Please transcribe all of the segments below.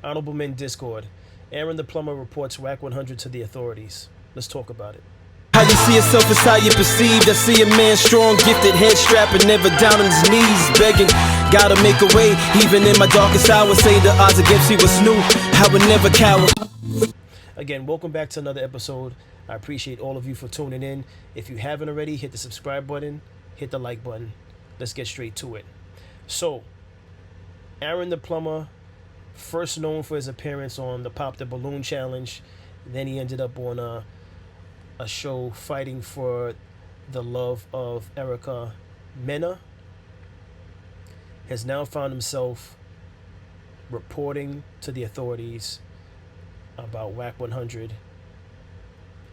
Honorable Men Discord. Aaron the Plumber reports Whack 100 to the authorities. Let's talk about it. How you see yourself is how you perceived. I see a man strong, gifted, head strapping, never down on his knees, begging. Gotta make a way, even in my darkest hour. Say the odds against me was new. I would never cower. Again, welcome back to another episode. I appreciate all of you for tuning in. If you haven't already, hit the subscribe button, hit the like button. Let's get straight to it. So, Aaron the Plumber, first known for his appearance on the Pop the Balloon Challenge. Then he ended up on a show fighting for the love of Erica Mena. Has now found himself reporting to the authorities about Whack 100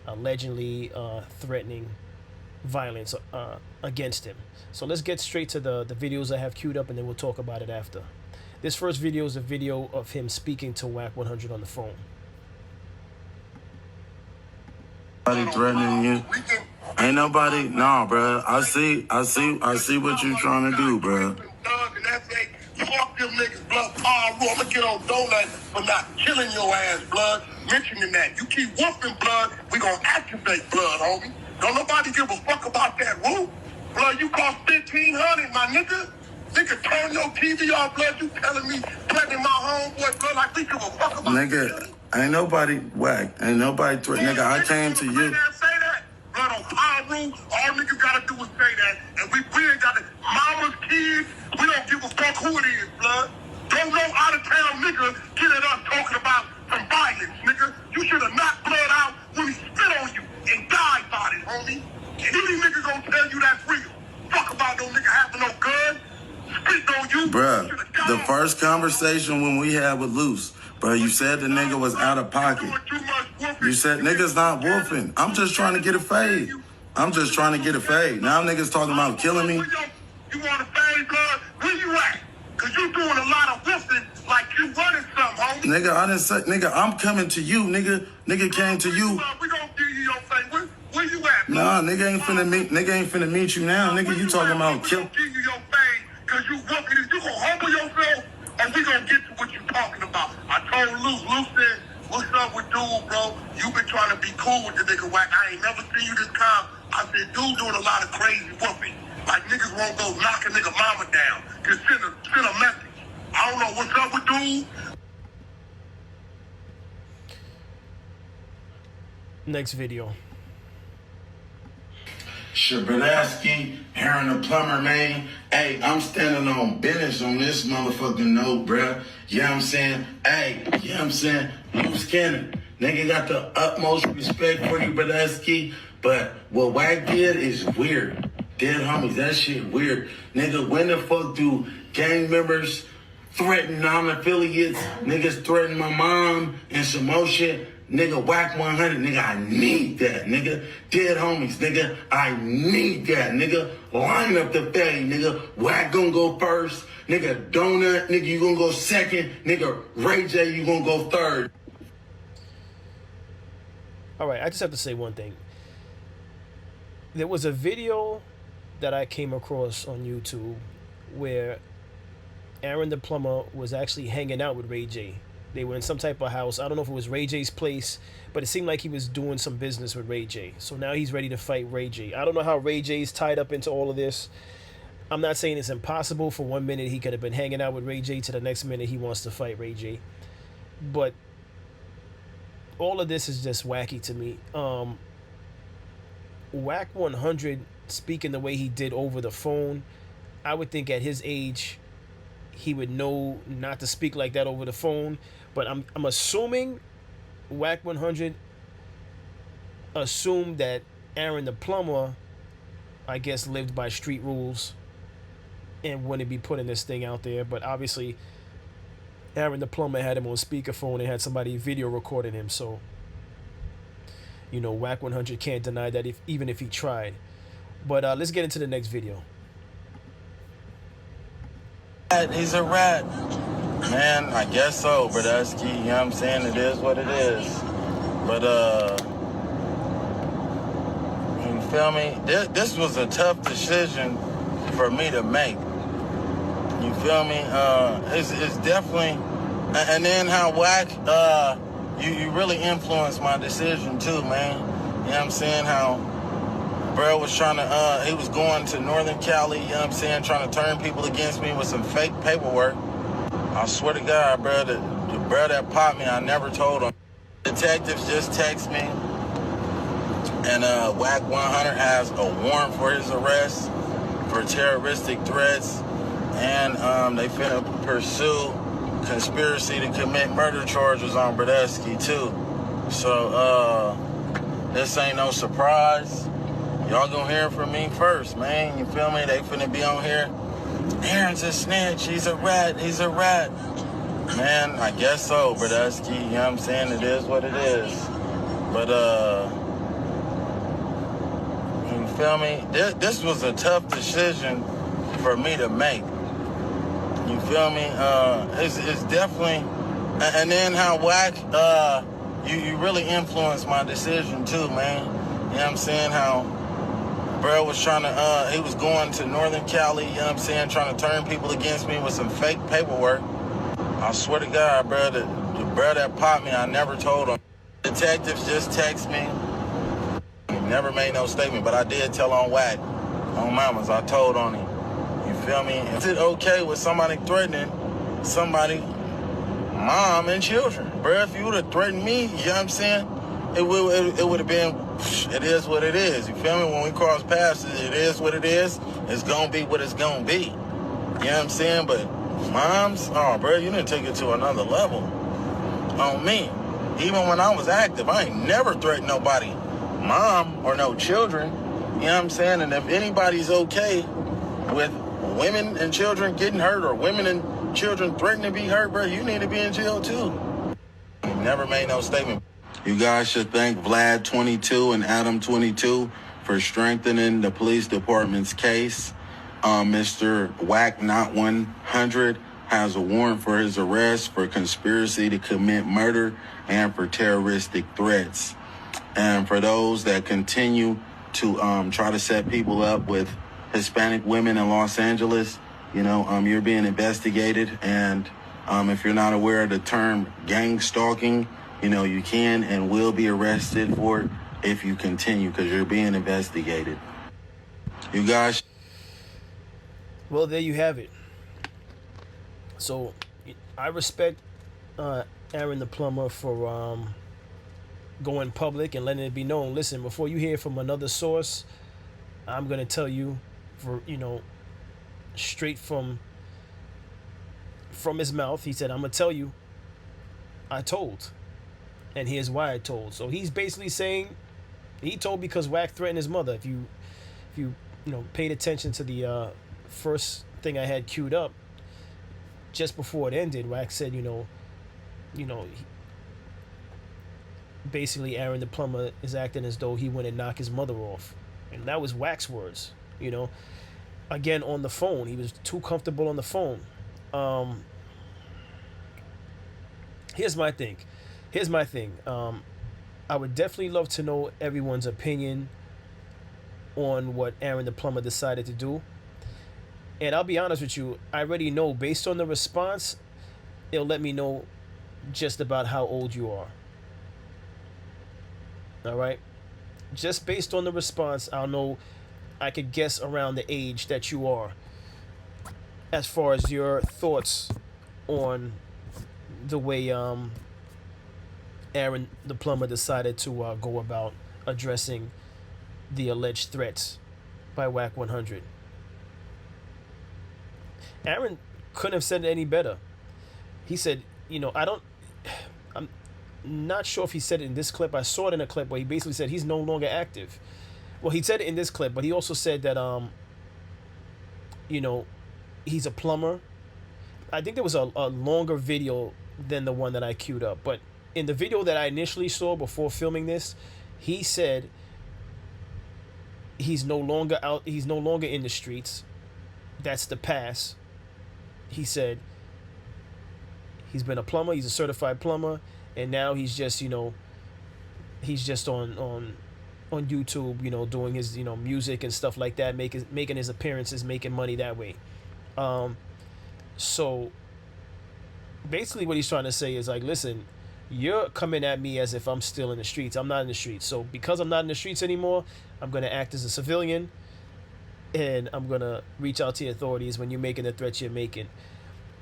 allegedly threatening violence against him. So let's get straight to the videos I have queued up, and then we'll talk about it after. This first video is a video of him speaking to Whack 100 on the phone. Nobody threatening you. Ain't nobody. Nah, bro. I see what you trying to do, bro. Fuck them niggas, blood. I'm gonna get on donut for not killing your ass, blood. Mentioning that. You keep whooping blood, we gonna activate blood, homie. Don't nobody give a fuck about that roof. Blood, you cost $1,500, my nigga. Nigga, turn your TV off, blood. You telling me threatening my homeboy, blood, like we give a fuck about nigga, ain't nobody whack. Ain't nobody threatening. Nigga, I came to you. Say that. Blood on power room, all niggas gotta do is say that. And we ain't got it. Mama's kids, we don't give a fuck who it is, blood. Don't no out of town nigga get at us talking about some violence, nigga. You should have knocked blood out when he spit on you and died about it, homie. And any nigga gonna tell you that's real. Fuck about no nigga having no gun, spit on you. Bruh, the first conversation when we had with Luce, bro, you said the nigga was out of pocket. You said niggas not wolfing. I'm just trying to get a fade. I'm just trying to get a fade. Now niggas talking about killing me. You want a fade, blood? Where you at? Cause you doing a lot of wolfing like you running something, homie. Nigga, I didn't say, nigga, I'm coming to you, nigga. Nigga came to you. We gonna give you your fade. Where you at, bro? Nah, nigga ain't finna meet you now. Nigga, you talking about kill. We gonna give you your fade cause you wolfing. You gonna humble yourself and we gonna get to what you talking about. I told Luce said, what's up with dude, bro? You been trying to be cool with the nigga Whack. I ain't never seen you this calm. I said, dude doing a lot of crazy whooping. Like niggas won't go knock a nigga mama down. Just send a message. I don't know what's up with dude. Next video. Shabradaski, Aaron the Plumber, man. Hey, I'm standing on business on this motherfucking note, bruh. You know what I'm saying? Hey, you know what I'm saying? Loose cannon. Nigga got the utmost respect for you, Bradaski. But what Whack did is weird. Dead homies, that shit weird. Nigga, when the fuck do gang members threaten non-affiliates? Niggas threaten my mom and some more shit. Nigga, Whack 100, nigga, I need that, nigga. Dead homies, nigga, I need that, nigga. Line up the fade, nigga. Whack gonna go first. Nigga, Donut, nigga, you gonna go second. Nigga, Ray J, you gonna go third. All right, I just have to say one thing. There was a video that I came across on YouTube where Aaron the Plumber was actually hanging out with Ray J. They were in some type of house. I don't know if it was Ray J's place, but it seemed like he was doing some business with Ray J. So now he's ready to fight Ray J. I don't know how Ray J's tied up into all of this. I'm not saying it's impossible. For 1 minute he could have been hanging out with Ray J, to the next minute he wants to fight Ray J. But all of this is just wacky to me. Whack 100 speaking the way he did over the phone, I would think at his age he would know not to speak like that over the phone. But I'm assuming Whack 100 assumed that Aaron the Plumber, I guess, lived by street rules and wouldn't be putting this thing out there. But obviously Aaron the Plumber had him on speakerphone and had somebody video recording him. So, you know, Whack 100 can't deny that even if he tried. But let's get into the next video. He's a rat. Man, I guess so, Bradaski. You know what I'm saying? It is what it is. But, you feel me? This was a tough decision for me to make. You feel me? It's definitely And then how whack, you really influenced my decision too, man. You know what I'm saying? How bro was trying to, he was going to Northern Cali, you know what I'm saying, trying to turn people against me with some fake paperwork. I swear to God, bro, the bro that popped me, I never told him. Detectives just text me, and Whack 100 has a warrant for his arrest for terroristic threats, and they finna pursue conspiracy to commit murder charges on Brodesky too. So this ain't no surprise. Y'all gonna hear from me first, man. You feel me? They finna be on here. Aaron's a snitch. He's a rat. He's a rat. Man, I guess so, Brodesky. You know what I'm saying? It is what it is. But you feel me? This was a tough decision for me to make. You feel me? It's definitely, and then how whack, you really influenced my decision too, man. You know what I'm saying? How bro was trying to, he was going to Northern Cali, you know what I'm saying, trying to turn people against me with some fake paperwork. I swear to God, bro, the bro that popped me, I never told him. Detectives just text me. Never made no statement, but I did tell on Whack, on Mamas, I told on him. You feel me? Is it okay with somebody threatening somebody, mom and children? Bro, if you would have threatened me, you know what I'm saying? It would have been, it is what it is. You feel me? When we cross paths, it is what it is. It's gonna be what it's gonna be. You know what I'm saying? But moms, oh, bro, you didn't take it to another level on me. Even when I was active, I ain't never threatened nobody, mom or no children. You know what I'm saying? And if anybody's okay with women and children getting hurt or women and children threatening to be hurt, bro, you need to be in jail too. Never made no statement. You guys should thank Vlad22 and Adam22 for strengthening the police department's case. Mr. Whack Not 100 has a warrant for his arrest for conspiracy to commit murder and for terroristic threats. And for those that continue to try to set people up with Hispanic women in Los Angeles, you know, you're being investigated. And if you're not aware of the term gang stalking, you know, you can and will be arrested for it if you continue, because you're being investigated. You guys. Well, there you have it. So I respect Aaron the Plumber for going public and letting it be known. Listen, before you hear from another source, I'm gonna tell you, for straight from his mouth, he said, I'm gonna tell you, I told, and here's why I told. So he's basically saying he told because Whack threatened his mother. If you paid attention to the first thing I had queued up just before it ended, Whack said, basically Aaron the Plumber is acting as though he went and knocked his mother off, and that was Whack's words. Again, on the phone, he was too comfortable on the phone. Here's my thing. I would definitely love to know everyone's opinion on what Aaron the Plumber decided to do. And I'll be honest with you, I already know, based on the response, it'll let me know just about how old you are. All right? Just based on the response, I'll know, I could guess around the age that you are, as far as your thoughts on the way Aaron the Plumber decided to go about addressing the alleged threats by Whack 100. Aaron couldn't have said it any better. He said, I'm not sure if he said it in this clip. I saw it in a clip where he basically said he's no longer active. Well, he said it in this clip, but he also said that, he's a plumber. I think there was a longer video than the one that I queued up. But in the video that I initially saw before filming this, he said he's no longer out. He's no longer in the streets. That's the past. He said he's been a plumber. He's a certified plumber, and now he's just he's just on YouTube, doing his music and stuff like that, making his appearances, making money that way. So basically what he's trying to say is like, listen, you're coming at me as if I'm still in the streets. I'm not in the streets. So because I'm not in the streets anymore, I'm going to act as a civilian, and I'm going to reach out to the authorities when you're making the threats you're making.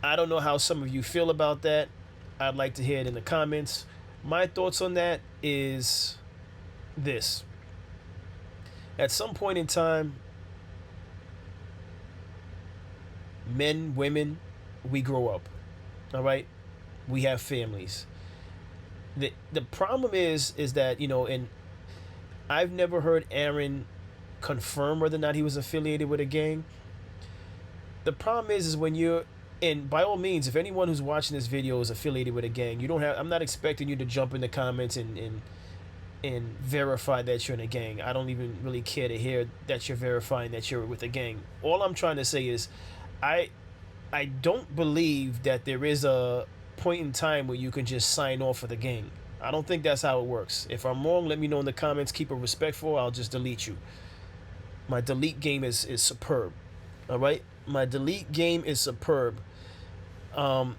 I don't know how some of you feel about that. I'd like to hear it in the comments. My thoughts on that is this. At some point in time, men, women, we grow up. All right? We have families. The problem is that, you know, and I've never heard Aaron confirm whether or not he was affiliated with a gang. The problem is when you're, and by all means, if anyone who's watching this video is affiliated with a gang, you don't have, I'm not expecting you to jump in the comments and verify that you're in a gang. I don't even really care to hear that you're verifying that you're with a gang. All I'm trying to say is I don't believe that there is a point in time where you can just sign off for the gang. I don't think that's how it works. If I'm wrong, let me know in the comments. Keep it respectful. I'll just delete you. My delete game is superb. All right? My delete game is superb. But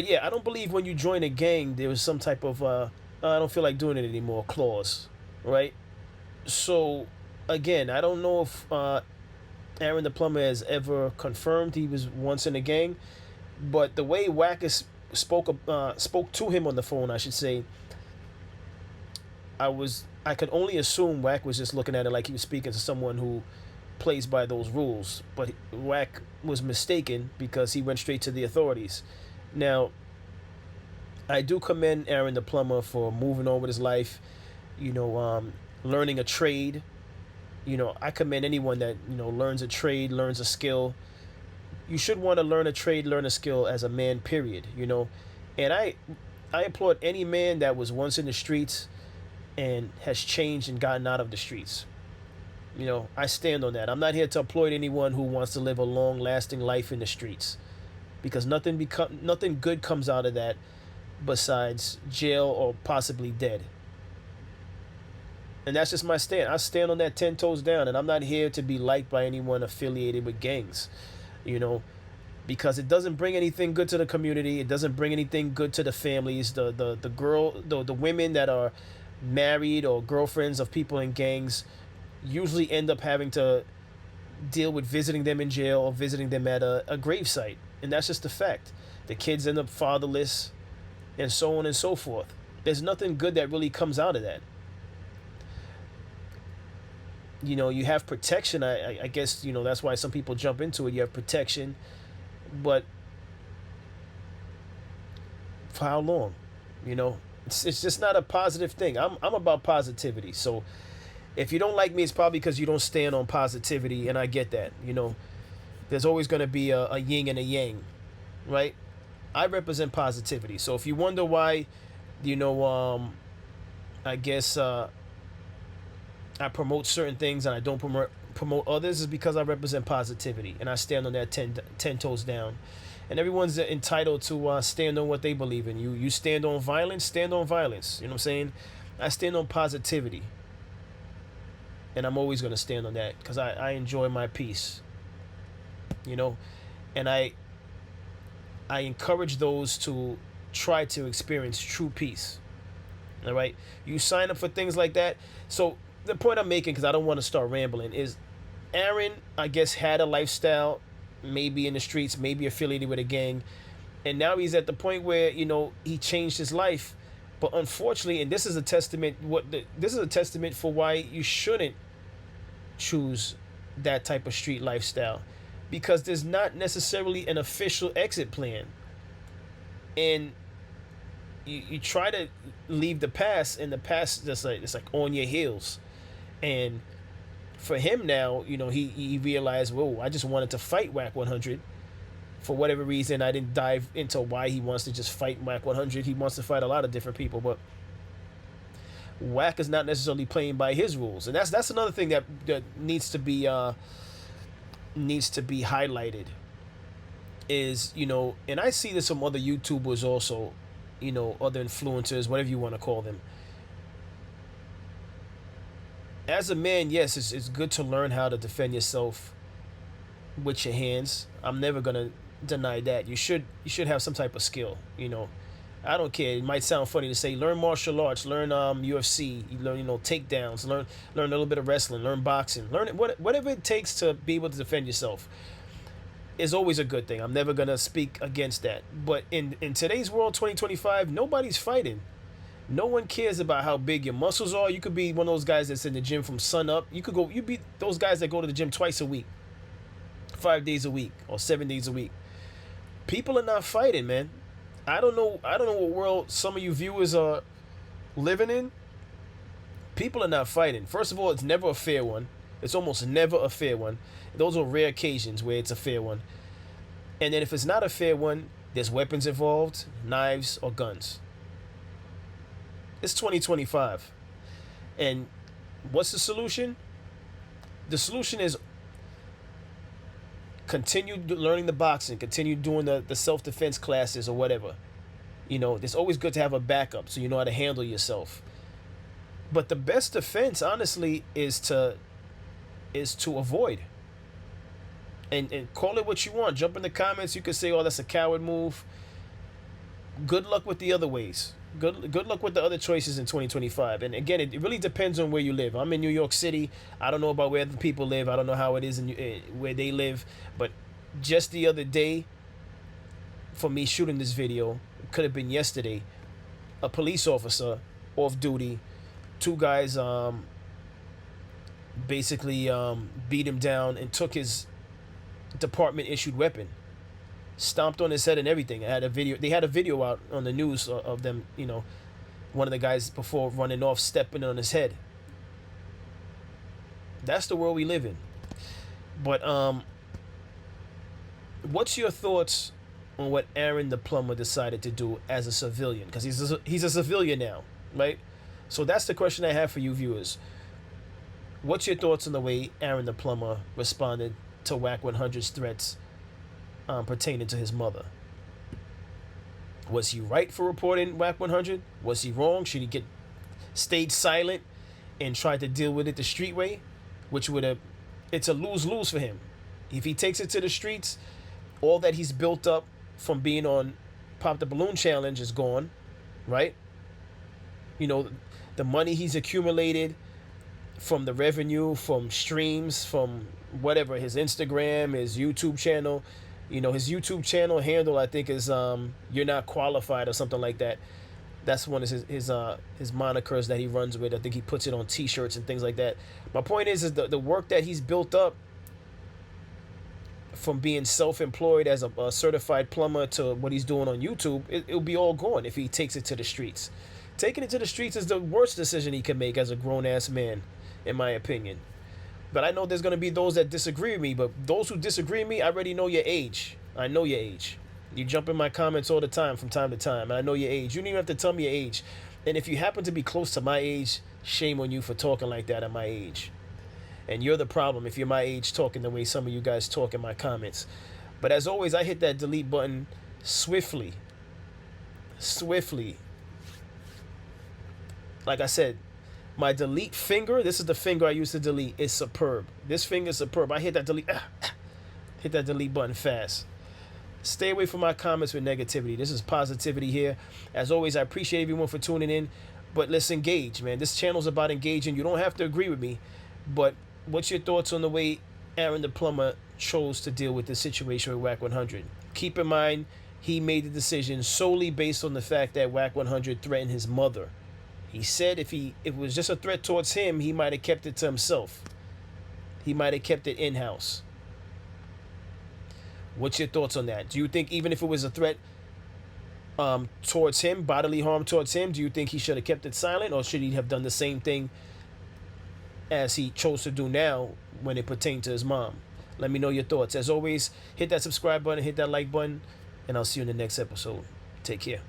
yeah, I don't believe when you join a gang, there was some type of, I don't feel like doing it anymore, clause. Right? So, again, I don't know if Aaron the Plumber has ever confirmed he was once in a gang, but the way Wack spoke to him on the phone, I should say, I could only assume Wack was just looking at it like he was speaking to someone who plays by those rules, but Wack was mistaken because he went straight to the authorities. Now, I do commend Aaron the Plumber for moving on with his life, you know, learning a trade. You know, I commend anyone that, you know, learns a trade, learns a skill. You should want to learn a trade, learn a skill as a man, period, you know. And I applaud any man that was once in the streets and has changed and gotten out of the streets. You know, I stand on that. I'm not here to applaud anyone who wants to live a long-lasting life in the streets, because nothing good comes out of that besides jail or possibly dead. And that's just my stand. I stand on that 10 toes down, and I'm not here to be liked by anyone affiliated with gangs, you know, because it doesn't bring anything good to the community. It doesn't bring anything good to the families. The women that are married or girlfriends of people in gangs usually end up having to deal with visiting them in jail or visiting them at a gravesite. And that's just a fact. The kids end up fatherless and so on and so forth. There's nothing good that really comes out of that. You know, you have protection. I guess, you know, that's why some people jump into it. You have protection. But for how long? You know, it's just not a positive thing. I'm about positivity. So if you don't like me, it's probably because you don't stand on positivity, and I get that. You know, there's always going to be a yin and a yang, right? I represent positivity. So if you wonder why, you know, I guess I promote certain things and I don't promote others, is because I represent positivity, and I stand on that 10 toes down. And everyone's entitled to stand on what they believe in. You stand on violence, stand on violence. You know what I'm saying? I stand on positivity. And I'm always going to stand on that because I enjoy my peace. You know? And I encourage those to try to experience true peace. All right? You sign up for things like that. So the point I'm making, because I don't want to start rambling, is Aaron, I guess, had a lifestyle, maybe in the streets, maybe affiliated with a gang, and now he's at the point where, you know, he changed his life. But unfortunately, and this is a testament, this is a testament for why you shouldn't choose that type of street lifestyle, because there's not necessarily an official exit plan, and you try to leave the past, and the past just like, it's like on your heels. And for him now, you know, he realized, whoa, I just wanted to fight Wack 100. For whatever reason, I didn't dive into why he wants to just fight Wack 100. He wants to fight a lot of different people, but Wack is not necessarily playing by his rules. And that's another thing that needs to be highlighted, is, you know, and I see this from other YouTubers also, you know, other influencers, whatever you want to call them. As a man, yes, it's good to learn how to defend yourself with your hands. I'm never going to deny that. You should have some type of skill. You know, I don't care. It might sound funny to say learn martial arts, learn UFC, you learn takedowns, learn a little bit of wrestling, learn boxing, learn whatever it takes to be able to defend yourself is always a good thing. I'm never gonna speak against that. But in today's world, 2025, nobody's fighting. No one cares about how big your muscles are. You could be one of those guys that's in the gym from sun up. You be those guys that go to the gym twice a week, 5 days a week, or 7 days a week. People are not fighting, man. I don't know what world some of you viewers are living in. People are not fighting. First of all, it's never a fair one. It's almost never a fair one. Those are rare occasions where it's a fair one. And then if it's not a fair one, there's weapons involved, knives or guns. It's 2025. And what's the solution? The solution is continue learning the boxing, continue doing the self-defense classes or whatever. You know, it's always good to have a backup so you know how to handle yourself. But the best defense, honestly, is to avoid. And call it what you want. Jump in the comments. You could say, oh, that's a coward move. Good luck with the other ways. Good luck with the other choices in 2025. And again, it really depends on where you live. I'm in New York City. I don't know about where other people live. I don't know how it is where they live. But just the other day, for me shooting this video, it could have been yesterday, a police officer off duty, two guys basically beat him down and took his department issued weapon, stomped on his head and everything. I had a video. They had a video out on the news of them, you know, one of the guys before running off stepping on his head. That's the world we live in. But what's your thoughts on what Aaron the Plumber decided to do as a civilian? Because he's a civilian now, right? So that's the question I have for you viewers. What's your thoughts on the way Aaron the Plumber responded to Whack 100's threats pertaining to his mother? Was he right for reporting Whack 100? Was he wrong? Should he stayed silent and tried to deal with it the street way? Which it's a lose-lose for him. If he takes it to the streets, all that he's built up from being on Pop the Balloon Challenge is gone, right? You know, the money he's accumulated from the revenue, from streams, from whatever, his Instagram, his YouTube channel. You know, his YouTube channel handle, I think, is You're Not Qualified or something like that. That's one of his monikers that he runs with. I think he puts it on t-shirts and things like that. My point is the work that he's built up from being self-employed as a certified plumber to what he's doing on YouTube, it'll be all gone if he takes it to the streets. Taking it to the streets is the worst decision he can make as a grown-ass man, in my opinion. But I know there's going to be those that disagree with me. But those who disagree with me, I already know your age. I know your age. You jump in my comments all the time from time to time. And I know your age. You don't even have to tell me your age. And if you happen to be close to my age, shame on you for talking like that at my age. And you're the problem if you're my age talking the way some of you guys talk in my comments. But as always, I hit that delete button swiftly. Swiftly. Like I said, my delete finger, this is the finger I used to delete, is superb. This finger is superb. I hit that delete button fast. Stay away from my comments with negativity. This is positivity here. As always, I appreciate everyone for tuning in. But let's engage, man. This channel's about engaging. You don't have to agree with me. But what's your thoughts on the way Aaron the Plumber chose to deal with this situation with Whack 100? Keep in mind, he made the decision solely based on the fact that Whack 100 threatened his mother. He said if it was just a threat towards him, he might have kept it to himself. He might have kept it in-house. What's your thoughts on that? Do you think even if it was a threat towards him, bodily harm towards him, do you think he should have kept it silent, or should he have done the same thing as he chose to do now when it pertained to his mom? Let me know your thoughts. As always, hit that subscribe button, hit that like button, and I'll see you in the next episode. Take care.